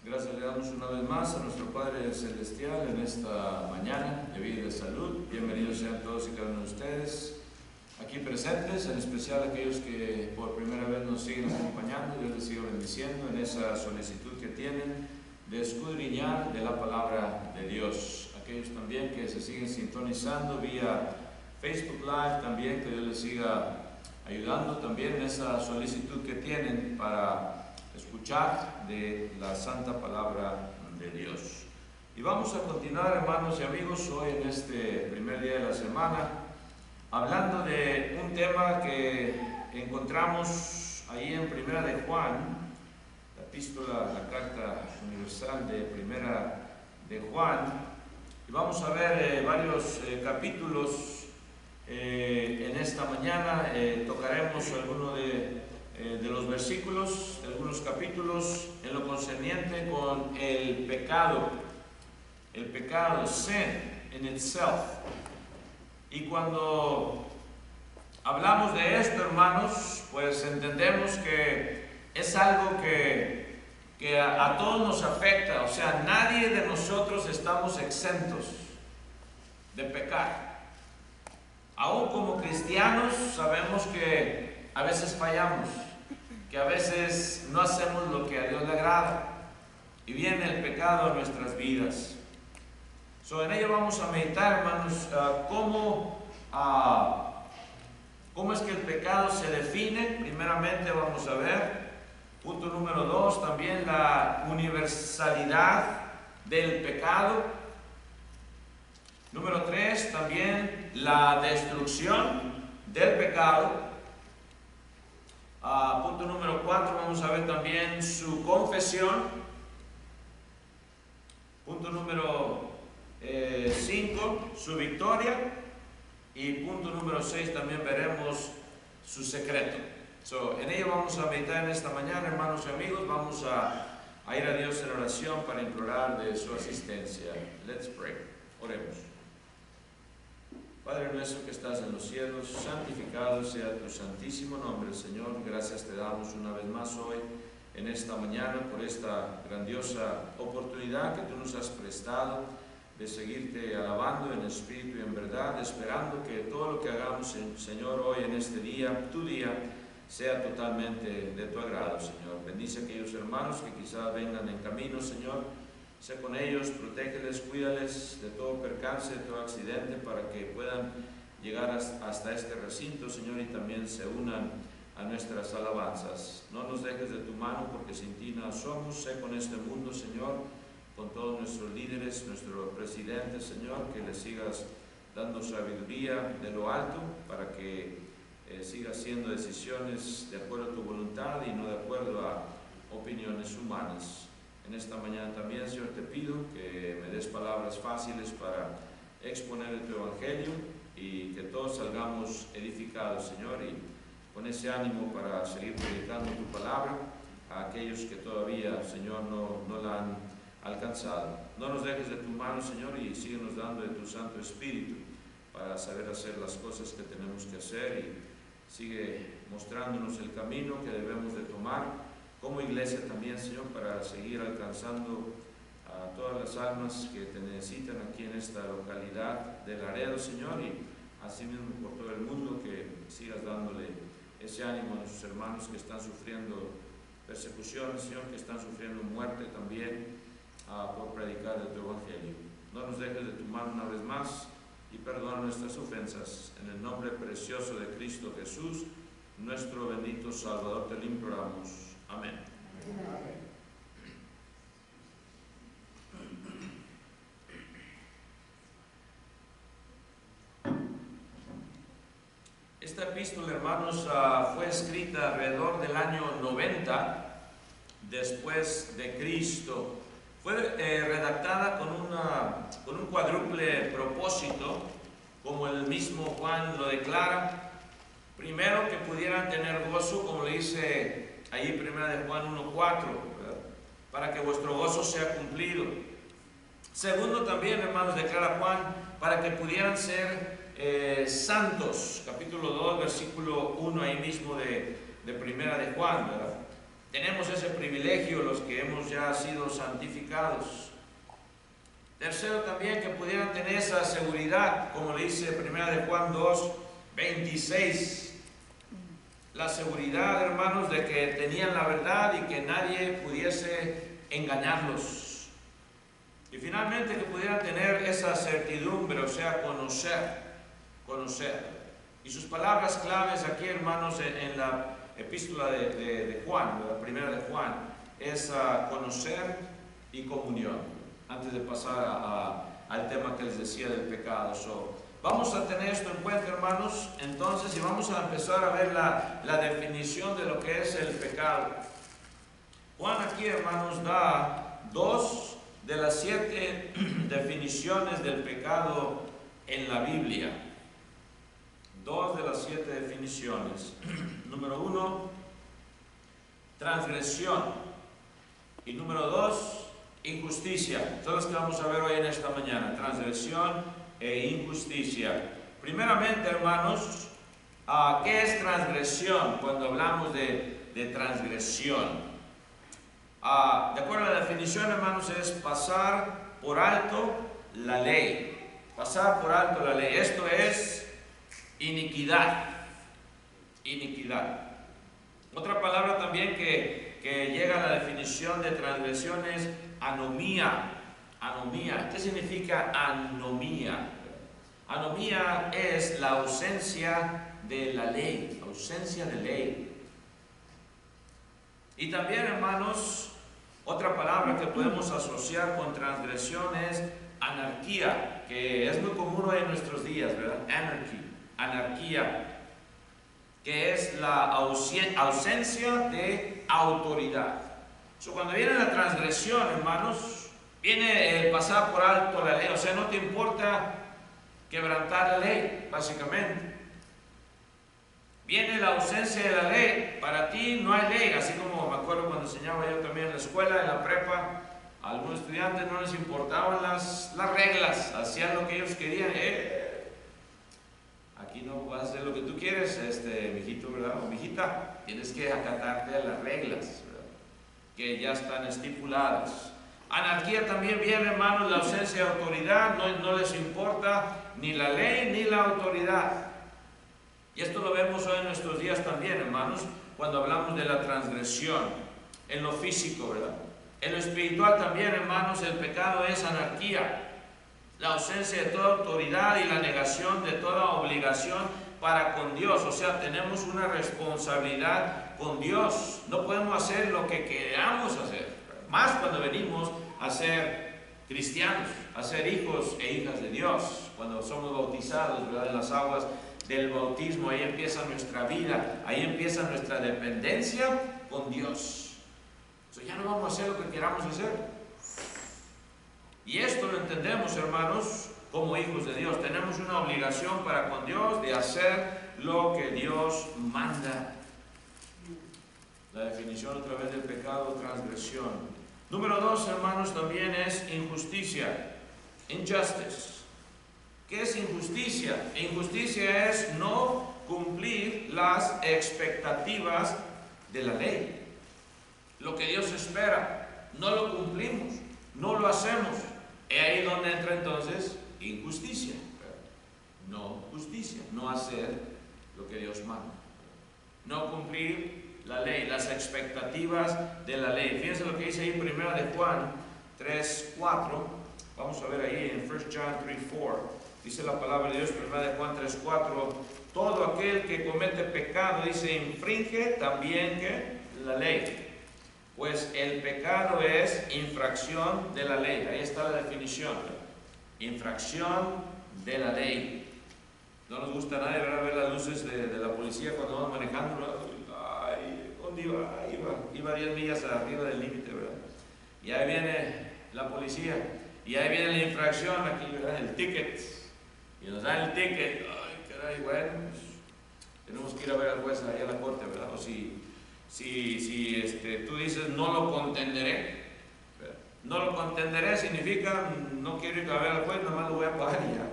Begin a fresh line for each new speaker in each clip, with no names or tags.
Gracias le damos una vez más a nuestro Padre Celestial en esta mañana de vida y de salud. Bienvenidos sean todos y cada uno de ustedes aquí presentes, en especial aquellos que por primera vez nos siguen acompañando. Dios les siga bendiciendo en esa solicitud que tienen de escudriñar de la palabra de Dios. Aquellos también que se siguen sintonizando vía Facebook Live, también que Dios les siga ayudando también en esa solicitud que tienen para escuchar de la santa palabra de Dios. Y vamos a continuar, hermanos y amigos, hoy en este primer día de la semana, hablando de un tema que encontramos ahí en Primera de Juan, la epístola, la carta universal de Primera de Juan, y vamos a ver varios capítulos en esta mañana. Tocaremos algunos de los versículos, de algunos capítulos en lo concerniente con el pecado, sin in itself. Y cuando hablamos de esto, hermanos, pues entendemos que es algo que a todos nos afecta. O sea, nadie de nosotros estamos exentos de pecar. Aún como cristianos sabemos que a veces fallamos, que a veces no hacemos lo que a Dios le agrada y viene el pecado a nuestras vidas. En ello vamos a meditar, hermanos, cómo es que el pecado se define. Primeramente vamos a ver, punto número 2, también la universalidad del pecado. Número 3, también la destrucción del pecado. Punto número 4, vamos a ver también su confesión. Punto número 5, su victoria. Y punto número 6, también veremos su secreto. En ello vamos a meditar en esta mañana, hermanos y amigos. Vamos a ir a Dios en oración para implorar de su asistencia. Let's pray. Oremos. Padre nuestro que estás en los cielos, santificado sea tu santísimo nombre, Señor. Gracias te damos una vez más hoy, en esta mañana, por esta grandiosa oportunidad que tú nos has prestado de seguirte alabando en espíritu y en verdad, esperando que todo lo que hagamos, Señor, hoy en este día, tu día, sea totalmente de tu agrado, Señor. Bendice a aquellos hermanos que quizás vengan en camino, Señor. Sé con ellos, protégeles, cuídales de todo percance, de todo accidente, para que puedan llegar hasta este recinto, Señor, y también se unan a nuestras alabanzas. No nos dejes de tu mano, porque sin ti nada somos. Sé con este mundo, Señor, con todos nuestros líderes, nuestro presidente, Señor, que le sigas dando sabiduría de lo alto, para que siga haciendo decisiones de acuerdo a tu voluntad y no de acuerdo a opiniones humanas. En esta mañana también, Señor, te pido que me des palabras fáciles para exponer tu evangelio y que todos salgamos edificados, Señor, y con ese ánimo para seguir predicando tu palabra a aquellos que todavía, Señor, no la han alcanzado. No nos dejes de tu mano, Señor, y síguenos dando de tu Santo Espíritu para saber hacer las cosas que tenemos que hacer, y sigue mostrándonos el camino que debemos de tomar como iglesia también, Señor, para seguir alcanzando a todas las almas que te necesitan aquí en esta localidad de Laredo, Señor, y así mismo por todo el mundo, que sigas dándole ese ánimo a nuestros hermanos que están sufriendo persecuciones, Señor, que están sufriendo muerte también por predicar de tu evangelio. No nos dejes de tu mano una vez más y perdona nuestras ofensas. En el nombre precioso de Cristo Jesús, nuestro bendito Salvador, te lo imploramos. Amén. Esta epístola, hermanos, fue escrita alrededor del año 90 después de Cristo. Fue redactada con un cuádruple propósito, como el mismo Juan lo declara. Primero, que pudieran tener gozo, como le dice ahí Primera de Juan 1:4, para que vuestro gozo sea cumplido. Segundo, también, hermanos, declara Juan, para que pudieran ser santos, capítulo 2, versículo 1, ahí mismo de Primera de Juan, ¿verdad? Tenemos ese privilegio los que hemos ya sido santificados. Tercero, también que pudieran tener esa seguridad, como le dice 1 de Juan 2, 26. La seguridad, hermanos, de que tenían la verdad y que nadie pudiese engañarlos. Y finalmente que pudieran tener esa certidumbre, o sea, conocer. Y sus palabras claves aquí, hermanos, en la epístola de Juan, la primera de Juan, es conocer y comunión. Antes de pasar al tema que les decía del pecado. Vamos a tener esto en cuenta, hermanos, entonces, y vamos a empezar a ver la definición de lo que es el pecado. Juan aquí, hermanos, da 2 de las 7 definiciones del pecado en la Biblia. 2 de las 7 definiciones. Número 1, transgresión. Y número 2, injusticia. Son las que vamos a ver hoy en esta mañana. Transgresión e injusticia. Primeramente, hermanos, ¿qué es transgresión? Cuando hablamos de transgresión, de acuerdo a la definición, hermanos, es pasar por alto la ley. Pasar por alto la ley. Esto es iniquidad. Otra palabra también que llega a la definición de transgresión es anomía. ¿Qué significa anomía? Anomía es la ausencia de la ley, ausencia de ley. Y también, hermanos, otra palabra que podemos asociar con transgresión es anarquía, que es muy común hoy en nuestros días, ¿verdad? Anarquía, que es la ausencia de autoridad. Cuando viene la transgresión, hermanos, viene el pasar por alto la ley, o sea, no te importa quebrantar la ley, básicamente. Viene la ausencia de la ley, para ti no hay ley, así como me acuerdo cuando enseñaba yo también en la escuela, en la prepa, a algunos estudiantes no les importaban las reglas, hacían lo que ellos querían. Aquí no vas a hacer lo que tú quieres, mijito, ¿verdad? O mijita, tienes que acatarte a las reglas, ¿verdad?, que ya están estipuladas. Anarquía también viene, hermanos, la ausencia de autoridad, no les importa ni la ley ni la autoridad. Y esto lo vemos hoy en nuestros días también, hermanos, cuando hablamos de la transgresión, en lo físico, ¿verdad? En lo espiritual también, hermanos, el pecado es anarquía, la ausencia de toda autoridad y la negación de toda obligación para con Dios. O sea, tenemos una responsabilidad con Dios, no podemos hacer lo que queramos hacer, más cuando venimos a ser cristianos, a ser hijos e hijas de Dios, cuando somos bautizados, ¿verdad?, en las aguas del bautismo. Ahí empieza nuestra vida, ahí empieza nuestra dependencia con Dios. Ya no vamos a hacer lo que queramos hacer. Y esto lo entendemos, hermanos, como hijos de Dios. Tenemos una obligación para con Dios de hacer lo que Dios manda. La definición otra vez del pecado, transgresión. Número 2, hermanos, también es injusticia. Injustice. ¿Qué es injusticia? Injusticia es no cumplir las expectativas de la ley. Lo que Dios espera, no lo cumplimos, no lo hacemos. Es ahí donde entra entonces injusticia. No justicia, no hacer lo que Dios manda. No cumplir la ley, las expectativas de la ley. Fíjense lo que dice ahí 1 de Juan 3:4. Vamos a ver ahí en 1 John 3:4. Dice la palabra de Dios, 1 de Juan 3:4. Todo aquel que comete pecado, dice, infringe también ¿qué? La ley. Pues el pecado es infracción de la ley. Ahí está la definición. Infracción de la ley. No nos gusta a nadie, ¿verdad?, ver las luces de la policía cuando vamos manejando, ¿verdad? Ay, ¿dónde iba? Iba 10 millas arriba del límite, ¿verdad? Y ahí viene la policía. Y ahí viene la infracción, aquí, ¿verdad?, el ticket. Y nos dan el ticket. Ay, caray, bueno, pues, tenemos que ir a ver al juez ahí a la corte, ¿verdad? O si tú dices no lo contenderé. No lo contenderé significa no quiero ir a ver al juez, nada más lo voy a pagar y ya.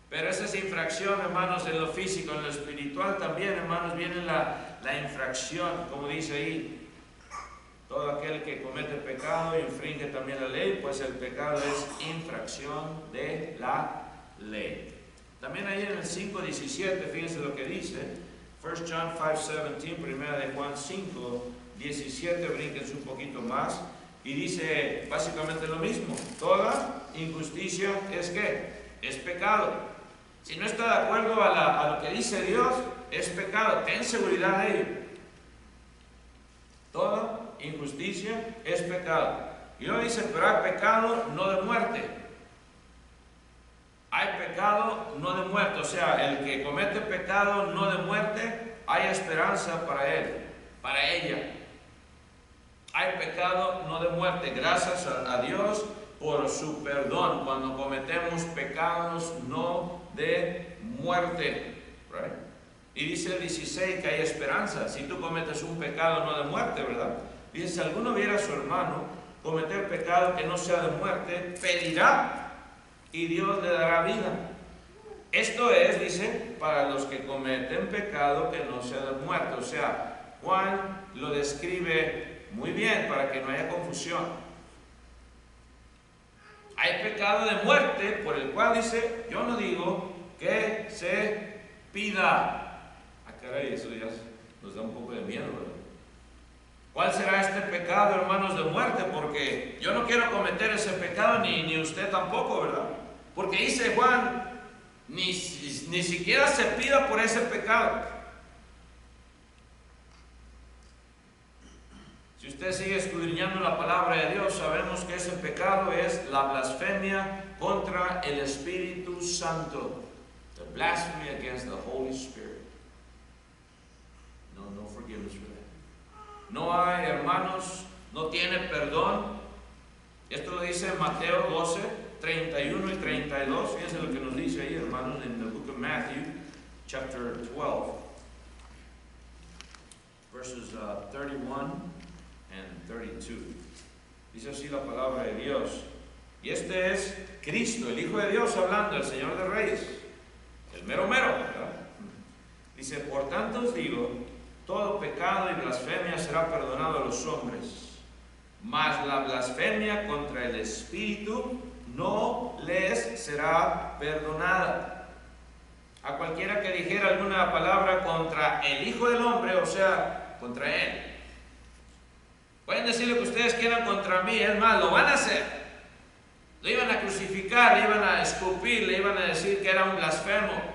Pero esa es infracción, hermanos, en lo físico. En lo espiritual también, hermanos, viene la la infracción, como dice ahí, todo aquel que comete pecado infringe también la ley, pues el pecado es infracción de la ley. También ahí en el 5:17, fíjense lo que dice, 1 John 5:17, primera de Juan 5:17, brínquense un poquito más, y dice básicamente lo mismo, toda injusticia es ¿qué? Es pecado. Si no está de acuerdo a lo que dice Dios, es pecado, ten seguridad de ello. Toda injusticia es pecado. Y luego dice, pero hay pecado no de muerte. Hay pecado no de muerte, o sea, el que comete pecado no de muerte, hay esperanza para él, para ella. Hay pecado no de muerte, gracias a Dios por su perdón cuando cometemos pecados no de muerte. Right? Y dice el 16 que hay esperanza si tú cometes un pecado no de muerte, ¿verdad? Dice, si alguno viera a su hermano cometer pecado que no sea de muerte, pedirá y Dios le dará vida. Esto es, dice, para los que cometen pecado que no sea de muerte. O sea, Juan lo describe muy bien para que no haya confusión. Hay pecado de muerte por el cual dice, yo no digo que se pida. Ah, caray, eso ya nos da un poco de miedo, ¿verdad? ¿Cuál será este pecado, hermanos, de muerte? Porque yo no quiero cometer ese pecado, ni usted tampoco, ¿verdad? Porque dice Juan, ni siquiera se pida por ese pecado. Si usted sigue escudriñando la palabra de Dios, sabemos que ese pecado es la blasfemia contra el Espíritu Santo. The blasphemy against the Holy Spirit. No forgiveness for that. No hay, hermanos, no tiene perdón. Esto lo dice Mateo 12, 31 y 32. Fíjense lo que nos dice ahí, hermanos, en the book of Matthew, chapter 12, verses 31 and 32. Dice así la palabra de Dios. Y este es Cristo, el Hijo de Dios, hablando, el Señor de Reyes, el mero mero, ¿verdad? Dice, por tanto os digo, todo pecado y blasfemia será perdonado a los hombres, mas la blasfemia contra el Espíritu no les será perdonada. A cualquiera que dijera alguna palabra contra el Hijo del Hombre, o sea, contra Él. Pueden decir lo que ustedes quieran contra mí, es más, lo van a hacer. Lo iban a crucificar, le iban a escupir, le iban a decir que era un blasfemo.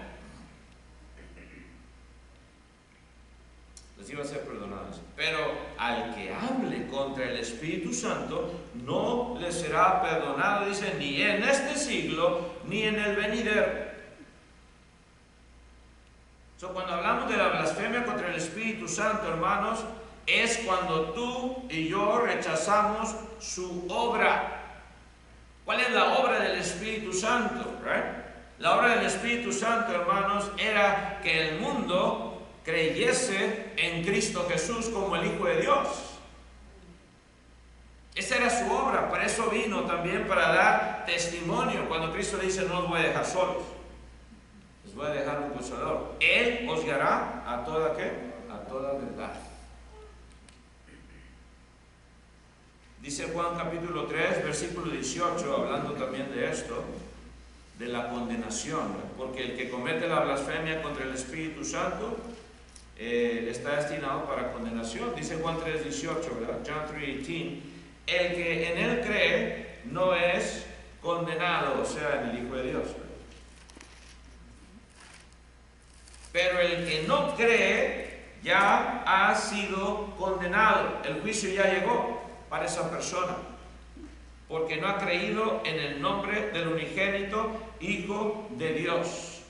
Les iba a ser perdonados. Pero al que hable contra el Espíritu Santo, no le será perdonado, dice, ni en este siglo, ni en el venidero. Cuando hablamos de la blasfemia contra el Espíritu Santo, hermanos, es cuando tú y yo rechazamos su obra. ¿Cuál es la obra del Espíritu Santo? Right? La obra del Espíritu Santo, hermanos, era que el mundo creyese en Cristo Jesús como el Hijo de Dios. Esa era su obra, para eso vino también, para dar testimonio. Cuando Cristo dice, no os voy a dejar solos, les voy a dejar un consolador. Él os guiará a toda ¿qué? A toda verdad. Dice Juan capítulo 3, versículo 18, hablando también de esto, de la condenación, porque el que comete la blasfemia contra el Espíritu Santo está destinado para condenación. Dice Juan 3, 18, ¿verdad? John 3, 18, el que en él cree no es condenado, o sea, en el Hijo de Dios. Pero el que no cree ya ha sido condenado, el juicio ya llegó para esa persona, porque no ha creído en el nombre del unigénito Hijo de Dios.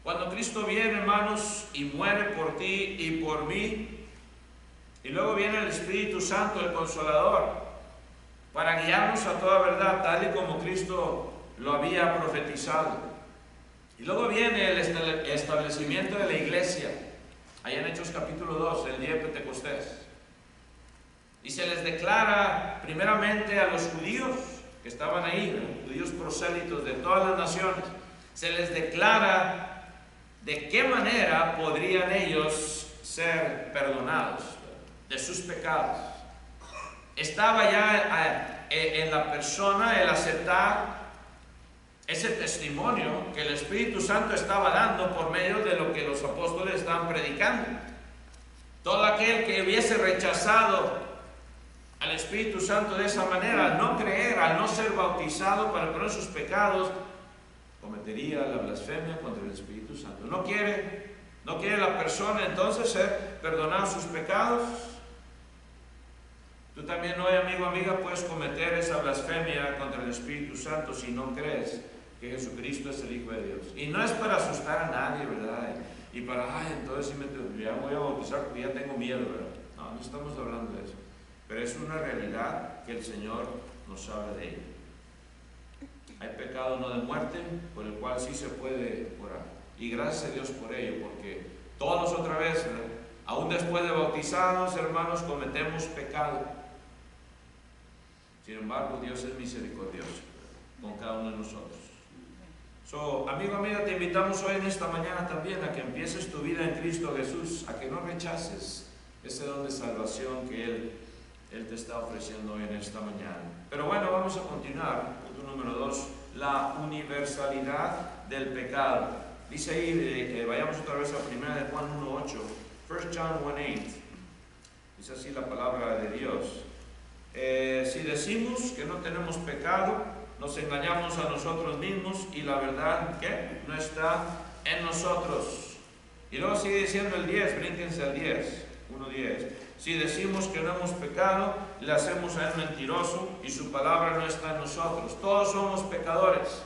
Cuando Cristo viene, hermanos, y muere por ti y por mí, y luego viene el Espíritu Santo, el Consolador, para guiarnos a toda verdad, tal y como Cristo lo había profetizado. Y luego viene el establecimiento de la iglesia, allá en Hechos capítulo 2, el día de Pentecostés. Y se les declara primeramente a los judíos que estaban ahí, judíos prosélitos de todas las naciones, se les declara ¿de qué manera podrían ellos ser perdonados de sus pecados? Estaba ya en la persona el aceptar ese testimonio que el Espíritu Santo estaba dando por medio de lo que los apóstoles estaban predicando. Todo aquel que hubiese rechazado al Espíritu Santo de esa manera, al no creer, al no ser bautizado para perdonar sus pecados, cometería la blasfemia contra el Espíritu Santo. No quiere la persona entonces ser perdonada sus pecados. Tú también hoy, amigo, amiga, puedes cometer esa blasfemia contra el Espíritu Santo si no crees que Jesucristo es el Hijo de Dios. Y no es para asustar a nadie, ¿verdad? Y para, entonces ya voy a bautizar porque ya tengo miedo, ¿verdad? No estamos hablando de eso. Pero es una realidad que el Señor nos habla de ella. Hay pecado no de muerte, por el cual sí se puede orar. Y gracias a Dios por ello, porque todos otra vez, ¿verdad?, aún después de bautizados, hermanos, cometemos pecado. Sin embargo, Dios es misericordioso con cada uno de nosotros. Amigo, amiga, te invitamos hoy en esta mañana también a que empieces tu vida en Cristo Jesús, a que no rechaces ese don de salvación que Él te está ofreciendo hoy en esta mañana. Pero bueno, vamos a continuar. Punto número 2, la universalidad del pecado. Dice ahí, vayamos otra vez a 1 de Juan 1:8, 1 John 1:8. Dice así la palabra de Dios. Si decimos que no tenemos pecado, nos engañamos a nosotros mismos y la verdad, ¿qué?, no está en nosotros. Y luego sigue diciendo el 10, brínquense al 10, 1:10. Si decimos que no hemos pecado, le hacemos a Él mentiroso y su palabra no está en nosotros. Todos somos pecadores.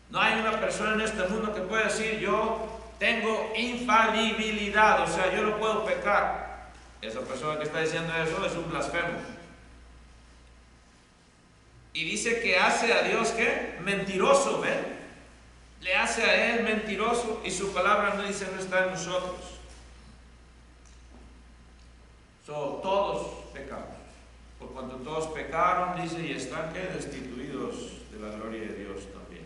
No hay una persona en este mundo que pueda decir, yo tengo infalibilidad, o sea, yo no puedo pecar. Esa persona que está diciendo eso es un blasfemo. Y dice que hace a Dios, ¿qué?, mentiroso, ¿ven? Le hace a Él mentiroso y su palabra no dice no está en nosotros. Todos pecamos. Por cuanto todos pecaron, dice, y están, ¿qué?, destituidos de la gloria de Dios también.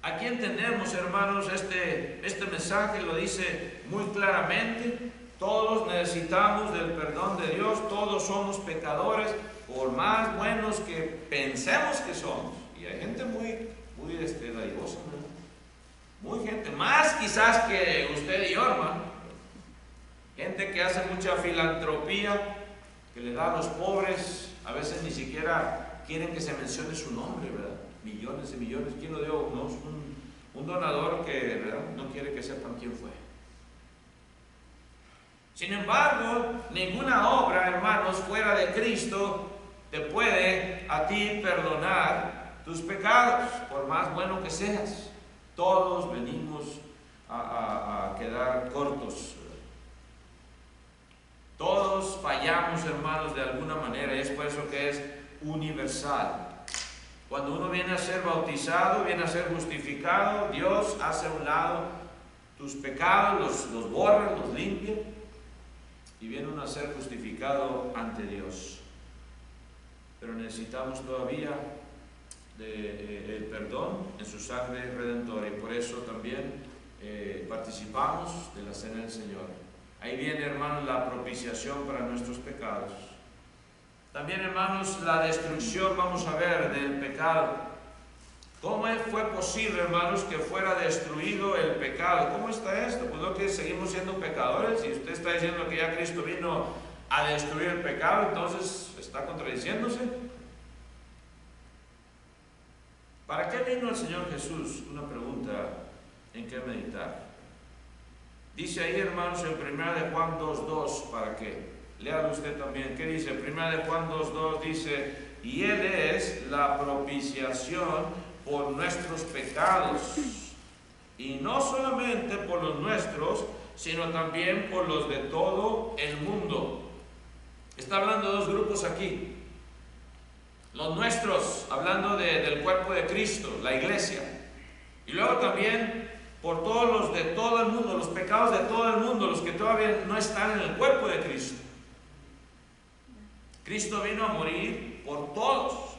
Aquí entendemos, hermanos, este mensaje lo dice muy claramente. Todos necesitamos del perdón de Dios, todos somos pecadores, por más buenos que pensemos que somos. Y hay gente muy dadivosa, ¿no? Muy gente, más quizás que usted y yo, hermano. Gente que hace mucha filantropía, que le da a los pobres, a veces ni siquiera quieren que se mencione su nombre, ¿verdad? Millones y millones. ¿Quién lo dio? No, un donador que, ¿verdad?, no quiere que sepan quién fue. Sin embargo, ninguna obra, hermanos, fuera de Cristo te puede a ti perdonar tus pecados, por más bueno que seas. Todos venimos a quedar cortos. Todos fallamos, hermanos, de alguna manera, y es por eso que es universal. Cuando uno viene a ser bautizado, viene a ser justificado, Dios hace a un lado tus pecados, los borra, los limpia, y viene uno a ser justificado ante Dios. Pero necesitamos todavía el perdón en su sangre redentora, y por eso también participamos de la cena del Señor. Ahí viene, hermanos, la propiciación para nuestros pecados. También, hermanos, la destrucción, vamos a ver, del pecado. ¿Cómo fue posible, hermanos, que fuera destruido el pecado? ¿Cómo está esto? Pues lo que seguimos siendo pecadores. Si usted está diciendo que ya Cristo vino a destruir el pecado, entonces está contradiciéndose. ¿Para qué vino el Señor Jesús? Una pregunta en que meditar. Dice ahí, hermanos, en 1 de Juan 2:2, ¿para qué? Léalo usted también. ¿Qué dice? 1 de Juan 2:2 dice, y Él es la propiciación por nuestros pecados, y no solamente por los nuestros, sino también por los de todo el mundo. Está hablando de dos grupos aquí. Los nuestros, hablando del cuerpo de Cristo, la iglesia, y luego también por todos los de todo el mundo, los pecados de todo el mundo, los que todavía no están en el cuerpo de Cristo. Cristo vino a morir por todos.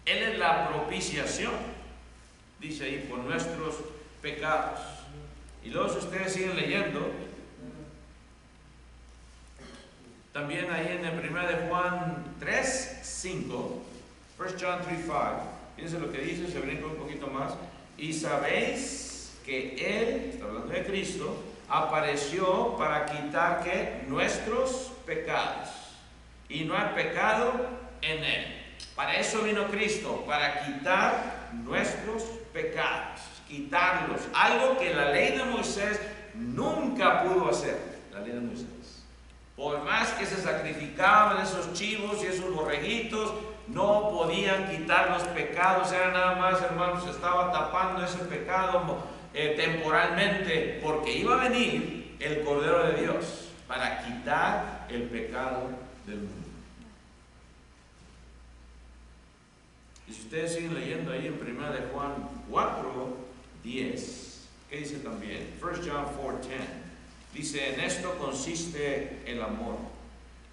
Él es la propiciación. dice ahí, por nuestros pecados. Y luego si ustedes siguen leyendo, también ahí en el 1 de Juan 3, 5, 1 John 3, 5, fíjense lo que dice, se brinca un poquito más. Y sabéis que Él, está hablando de Cristo, apareció para quitar ¿qué? Nuestros pecados. Y no hay pecado en Él. Para eso vino Cristo, para quitar nuestros pecados, quitarlos. Algo que la ley de Moisés nunca pudo hacer, la ley de Moisés. Por más que se sacrificaban esos chivos y esos borreguitos, no podían quitar los pecados. Era nada más, hermanos, se estaba tapando ese pecado temporalmente, porque iba a venir el Cordero de Dios para quitar el pecado del mundo. Y si ustedes siguen leyendo ahí en 1 de Juan 4, 10, ¿qué dice también? 1 John 4, 10. Dice, en esto consiste el amor.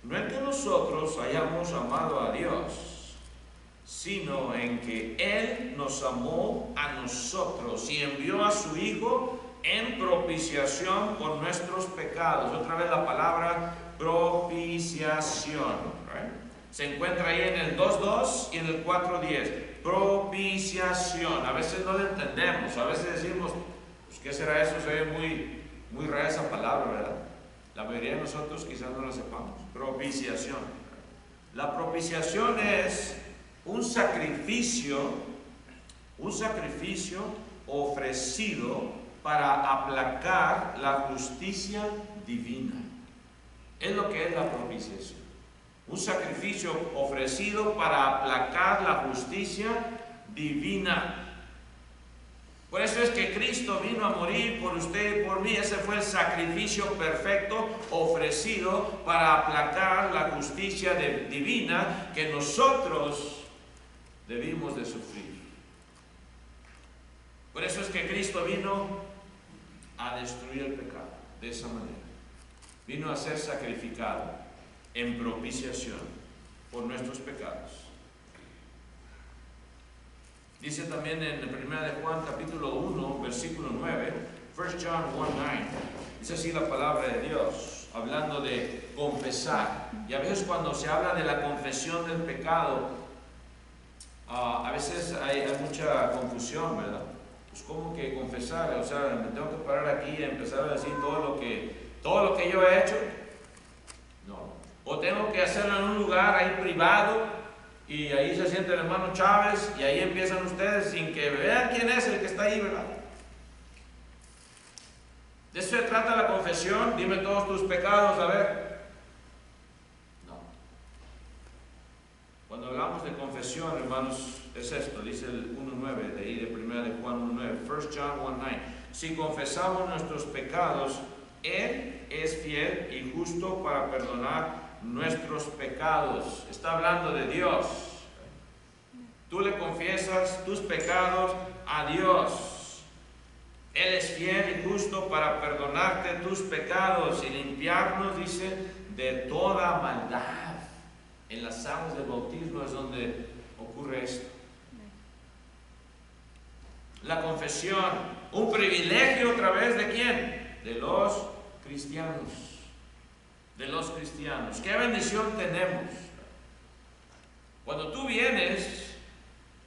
No en que nosotros hayamos amado a Dios, sino en que Él nos amó a nosotros y envió a su Hijo en propiciación por nuestros pecados. Otra vez la palabra propiciación. ¿Right? Se encuentra ahí en el 2.2 y en el 4.10. Propiciación. A veces no lo entendemos. A veces decimos, pues, ¿qué será eso? Se ve muy rara esa palabra, ¿verdad? La mayoría de nosotros quizás no la sepamos. Propiciación. La propiciación es un sacrificio ofrecido para aplacar la justicia divina. Es lo que es la propiciación. Un sacrificio ofrecido para aplacar la justicia divina. Por eso es que Cristo vino a morir por usted y por mí. Ese fue el sacrificio perfecto ofrecido para aplacar la justicia divina que nosotros debimos de sufrir. Por eso es que Cristo vino a destruir el pecado de esa manera. Vino a ser sacrificado en propiciación por nuestros pecados. Dice también en 1 de Juan capítulo 1, versículo 9, 1 John 1:9, dice así la palabra de Dios, hablando de confesar. Y a veces cuando se habla de la confesión del pecado, a veces hay mucha confusión, ¿verdad? Pues ¿cómo que confesar? O sea, me tengo que parar aquí y empezar a decir todo lo que yo he hecho. No. O tengo que hacerlo en un lugar ahí privado, y ahí se siente el hermano Chávez, y ahí empiezan ustedes sin que vean quién es el que está ahí, ¿verdad? De eso se trata la confesión. Dime todos tus pecados, a ver. No. Cuando hablamos de confesión, hermanos, es esto, dice el 1.9 de ahí de 1 de Juan 1.9, 1 John 1.9. Si confesamos nuestros pecados, Él es fiel y justo para perdonar nuestros pecados. Está hablando de Dios. Tú le confiesas tus pecados a Dios. Él es fiel y justo para perdonarte tus pecados y limpiarnos, dice, de toda maldad. En las aguas del bautismo es donde ocurre esto. La confesión, un privilegio otra vez de ¿quién? De los cristianos. De los cristianos. ¿Qué bendición tenemos? Cuando tú vienes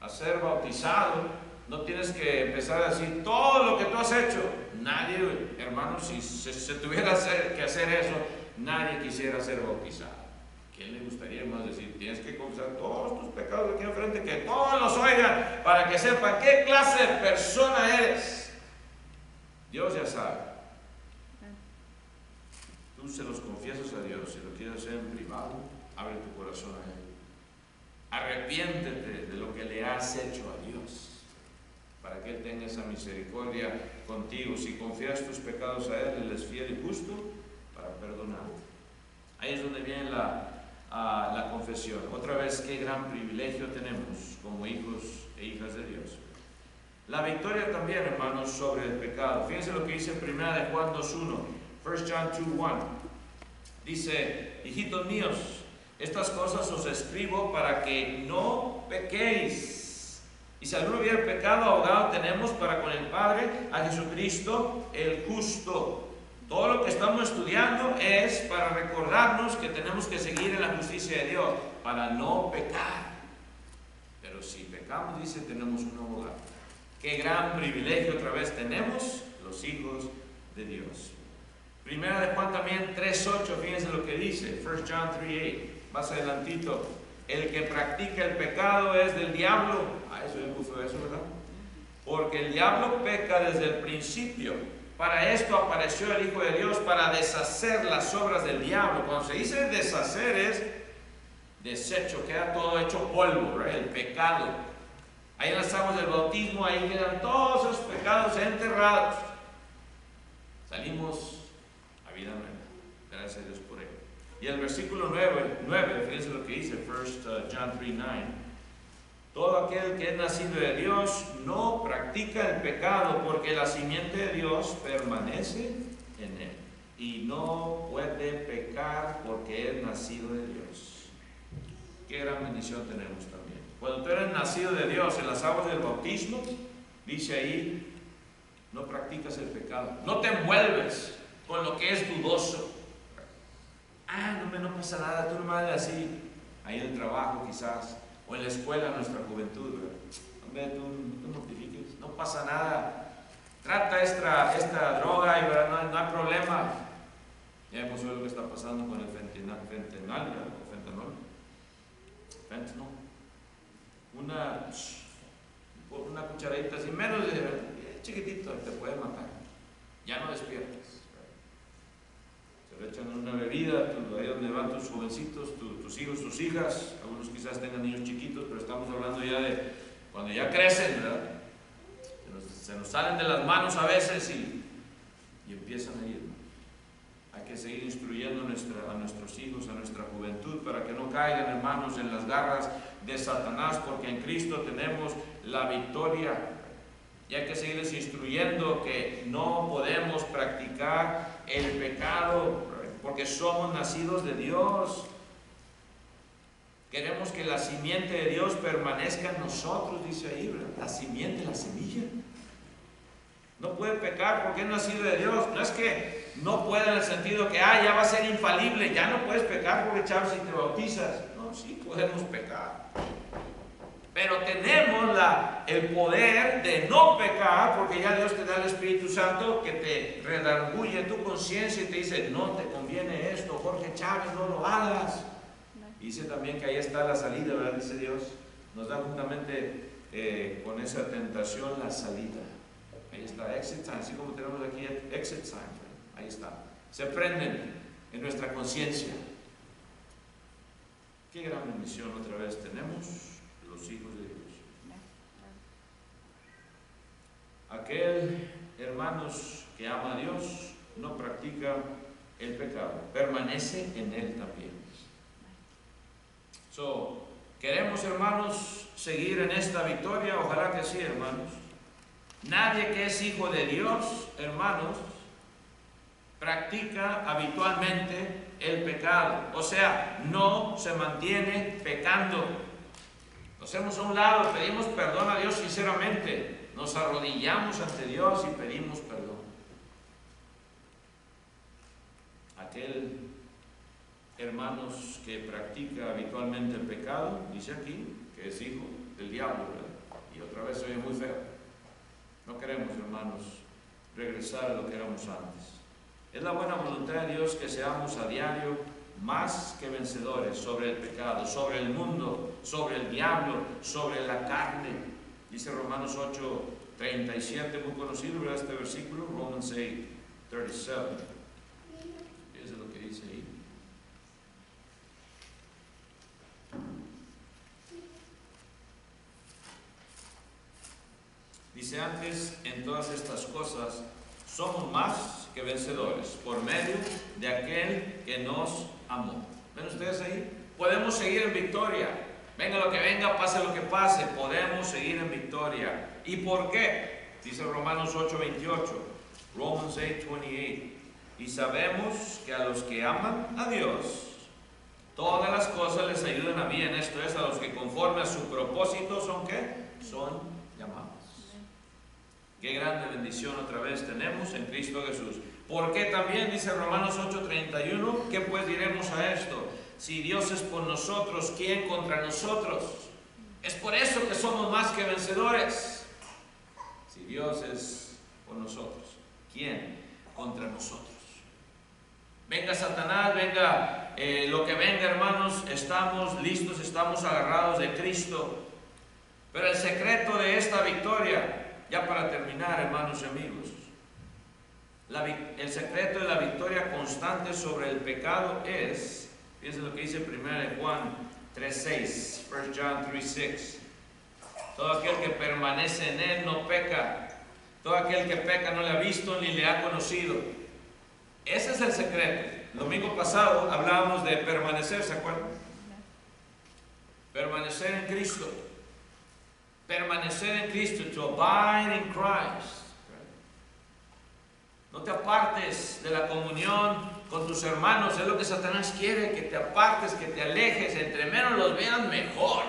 a ser bautizado, no tienes que empezar a decir todo lo que tú has hecho. Nadie, hermano, si se tuviera que hacer eso, nadie quisiera ser bautizado. ¿Quién le gustaría más decir? Tienes que confesar todos tus pecados aquí enfrente, que todos los oigan, para que sepan qué clase de persona eres. Dios ya sabe. Tú se los confiesas a Dios. Si lo quieres hacer en privado, abre tu corazón a Él. Arrepiéntete de lo que le has hecho a Dios, para que Él tenga esa misericordia contigo. Si confías tus pecados a Él, Él es fiel y justo para perdonar. Ahí es donde viene la confesión. Otra vez, qué gran privilegio tenemos como hijos e hijas de Dios. La victoria también, hermanos, sobre el pecado. Fíjense lo que dice en 1 de Juan 2.1. 1 John 2:1 dice, hijitos míos, estas cosas os escribo para que no pequéis. Y Y si alguno hubiera pecado, abogado tenemos para con el Padre a Jesucristo el justo. Todo lo que estamos estudiando es para recordarnos que tenemos que seguir en la justicia de Dios, para no pecar. Pero si pecamos, dice, tenemos un abogado. Qué gran privilegio otra vez tenemos los hijos de Dios. Primera de Juan también 3:8, fíjense lo que dice, 1 John 3:8, más adelantito. El que practica el pecado es del diablo. Eso ya puso eso, ¿verdad? Porque el diablo peca desde el principio. Para esto apareció el Hijo de Dios, para deshacer las obras del diablo. Cuando se dice deshacer es desecho, queda todo hecho polvo, ¿right? El pecado. Ahí en las aguas del bautismo, ahí quedan todos esos pecados enterrados. Salimos a vida nueva. Gracias a Dios por ello. Y el versículo 9, fíjense lo que dice, 1 John 3:9. Todo aquel que es nacido de Dios no practica el pecado, porque la simiente de Dios permanece en él. Y no puede pecar porque es nacido de Dios. Qué gran bendición tenemos también. Cuando tú eres nacido de Dios en las aguas del bautismo, dice ahí, no practicas el pecado. No te envuelves con lo que es dudoso. No pasa nada, tú nomás eres así. Ahí en el trabajo quizás. O en la escuela, nuestra juventud, ¿verdad? Hombre, tú no te mortifiques, no pasa nada. Trata esta droga y ¿verdad? No hay problema. Ya hemos visto lo que está pasando con el fentanol, ¿verdad? Fentanol. Una cucharadita así, menos de chiquitito, te puede matar. Ya no despiertas. Se le echan una bebida, ahí donde van tus jovencitos, tus hijos, tus hijas. Algunos quizás tengan niños chiquitos, pero estamos hablando ya de cuando ya crecen, ¿verdad? Se nos salen de las manos a veces y empiezan a ir. Hay que seguir instruyendo a nuestros hijos, a nuestra juventud, para que no caigan, hermanos, en las garras de Satanás, porque en Cristo tenemos la victoria. Y hay que seguirles instruyendo que no podemos practicar el pecado, porque somos nacidos de Dios. Queremos que la simiente de Dios permanezca en nosotros, dice ahí, ¿verdad? La simiente, la semilla. No puede pecar porque es nacido de Dios. No es que no pueda en el sentido que ya va a ser infalible, ya no puedes pecar porque, chavos, si te bautizas. No, sí podemos pecar. Pero tenemos el poder de no pecar, porque ya Dios te da el Espíritu Santo que te redarguye tu conciencia y te dice, no te conviene esto, Jorge Chávez, no lo hagas. Dice también que ahí está la salida, ¿verdad? Dice Dios. Nos da juntamente con esa tentación la salida. Ahí está, exit sign, así como tenemos aquí exit sign. Ahí está. Se prenden en nuestra conciencia. Qué gran bendición otra vez tenemos los hijos de Dios. Aquel, hermanos, que ama a Dios, no practica el pecado, permanece en él también. ¿Queremos, hermanos, seguir en esta victoria? Ojalá que sí, hermanos. Nadie que es hijo de Dios, hermanos, practica habitualmente el pecado. O sea, no se mantiene pecando. Nos hacemos a un lado, pedimos perdón a Dios sinceramente. Nos arrodillamos ante Dios y pedimos perdón. Aquel, hermanos, que practica habitualmente el pecado, dice aquí, que es hijo del diablo, ¿verdad? Y otra vez se oye muy feo. No queremos, hermanos, regresar a lo que éramos antes. Es la buena voluntad de Dios que seamos a diario más que vencedores sobre el pecado, sobre el mundo, sobre el diablo, sobre la carne. Dice Romanos 8:37, muy conocido, ¿verdad? Este versículo, Romans 8:37. Eso es lo que dice ahí. Dice antes, en todas estas cosas somos más que vencedores por medio de aquel que nos amó. ¿Ven ustedes ahí? Podemos seguir en victoria. Venga lo que venga, pase lo que pase, podemos seguir en victoria. ¿Y por qué? Dice Romanos 8:28, Romans 8:28. Y sabemos que a los que aman a Dios, todas las cosas les ayudan a bien. Esto es, a los que conforme a su propósito son ¿qué? Son llamados. Qué grande bendición otra vez tenemos en Cristo Jesús. Porque también dice Romanos 8:31, ¿qué pues diremos a esto? Si Dios es por nosotros, ¿quién contra nosotros? Es por eso que somos más que vencedores. Si Dios es por nosotros, ¿quién contra nosotros? Venga Satanás, venga lo que venga, hermanos, estamos listos, estamos agarrados de Cristo. Pero el secreto de esta victoria, ya para terminar, hermanos y amigos, el secreto de la victoria constante sobre el pecado es, fíjense lo que dice 1 Juan 3:6, 1 John 3:6. Todo aquel que permanece en él no peca. Todo aquel que peca no le ha visto ni le ha conocido. Ese es el secreto. El domingo pasado hablábamos de permanecer, ¿se acuerdan? Permanecer en Cristo. Permanecer en Cristo, to abide in Christ. No te apartes de la comunión con tus hermanos. Es lo que Satanás quiere, que te apartes, que te alejes. Entre menos los vean, mejor.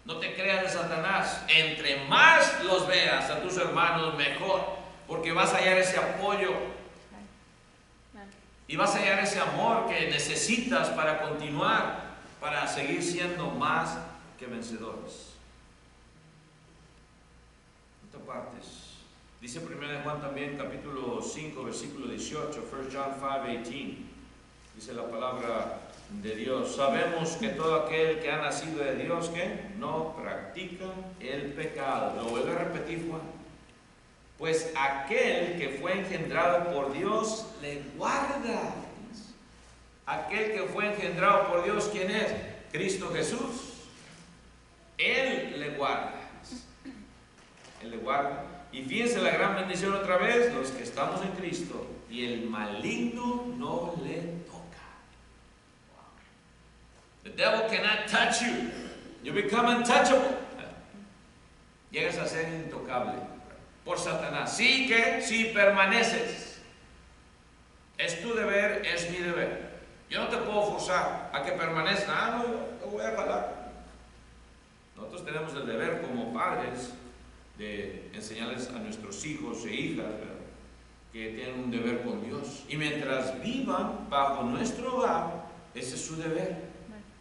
No te creas de Satanás. Entre más los veas a tus hermanos, mejor. Porque vas a hallar ese apoyo. Y vas a hallar ese amor que necesitas para continuar, para seguir siendo más que vencedores. No te apartes. Dice 1 Juan también, capítulo 5, versículo 18, 1 John 5:18. Dice la palabra de Dios. Sabemos que todo aquel que ha nacido de Dios, ¿qué? No practica el pecado. Lo vuelvo a repetir, Juan. Pues aquel que fue engendrado por Dios le guarda. Aquel que fue engendrado por Dios, ¿quién es? Cristo Jesús. Él le guarda. Él le guarda. Y fíjense la gran bendición otra vez, los que estamos en Cristo, y el maligno no le toca. The devil cannot touch you. You become untouchable. Llegas a ser intocable por Satanás. Sí que si permaneces. Es tu deber, es mi deber. Yo no te puedo forzar a que permanezca. Ah, no, lo voy a jalar. Nosotros tenemos el deber como padres de enseñarles a nuestros hijos e hijas, ¿verdad?, que tienen un deber con Dios. Y mientras vivan bajo nuestro hogar, ese es su deber,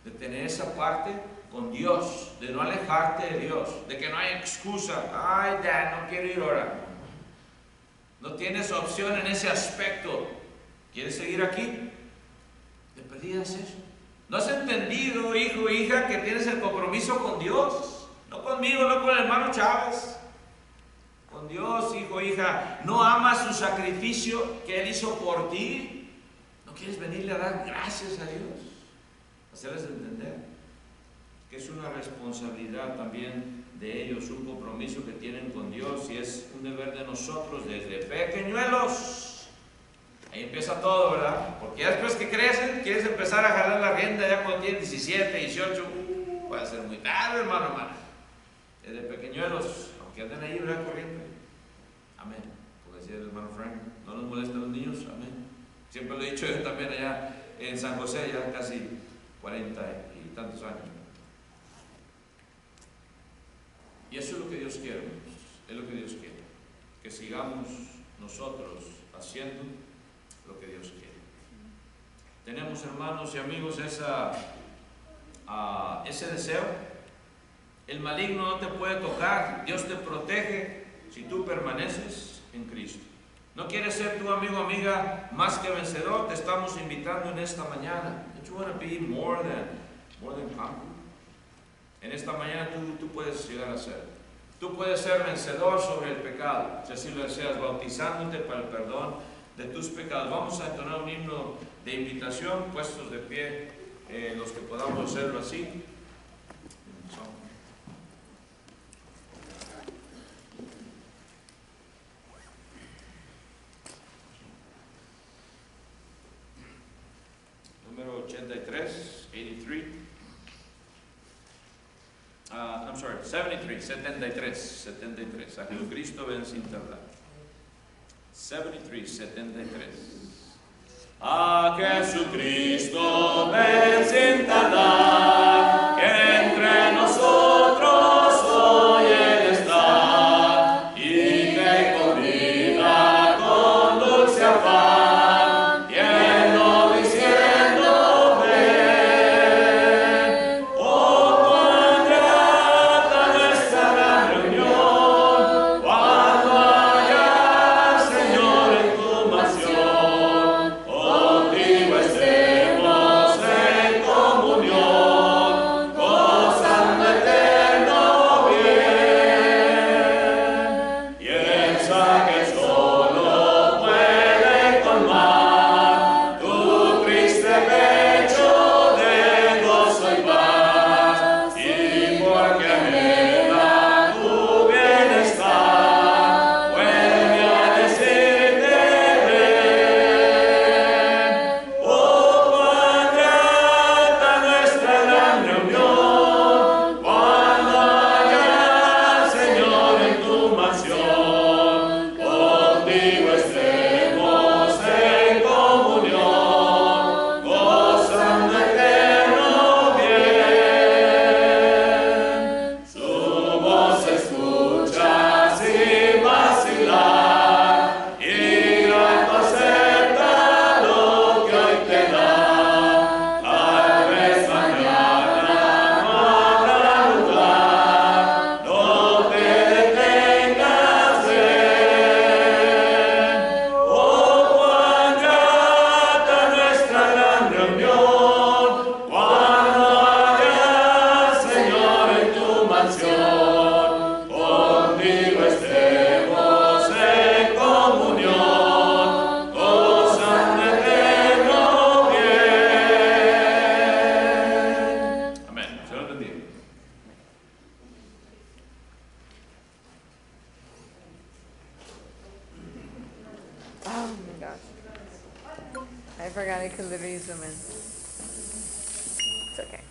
de tener esa parte con Dios, de no alejarte de Dios, de que no hay excusa. Ay, Dad, no quiero ir ahora. No tienes opción en ese aspecto. ¿Quieres seguir aquí? ¿Te perdías eso? ¿No has entendido, hijo o hija, que tienes el compromiso con Dios? No conmigo, no con el hermano Chávez. Con Dios, hijo, hija. ¿No amas su sacrificio que Él hizo por ti? ¿No quieres venirle a dar gracias a Dios? Hacerles entender que es una responsabilidad también de ellos, un compromiso que tienen con Dios, y es un deber de nosotros desde pequeñuelos. Ahí empieza todo, ¿verdad? Porque ya después que crecen, quieres empezar a jalar la rienda ya cuando tienes 17, 18, puede ser muy tarde, hermano, hermana. Desde pequeñuelos, aunque anden ahí, ¿verdad?, corriendo. Amén. Como decía el hermano Frank, no nos molestan los niños, amén. Siempre lo he dicho yo también allá en San José, ya casi 40 y tantos años. Y eso es lo que Dios quiere, es lo que Dios quiere, que sigamos nosotros haciendo lo que Dios quiere. Tenemos, hermanos y amigos, ese deseo. El maligno no te puede tocar, Dios te protege si tú permaneces en Cristo. ¿No quieres ser tu amigo o amiga más que vencedor? Te estamos invitando en esta mañana. Don't you want to be more than conqueror? En esta mañana tú puedes llegar a ser. Tú puedes ser vencedor sobre el pecado, si así lo deseas, bautizándote para el perdón de tus pecados. Vamos a entonar un himno de invitación, puestos de pie, los que podamos hacerlo así. Número 83, 83. I'm sorry, 73. A Jesucristo ven sin tardar. 73. A Jesucristo ven sin tardar, que entre nosotros
gosh. I forgot I could literally zoom in. It's okay.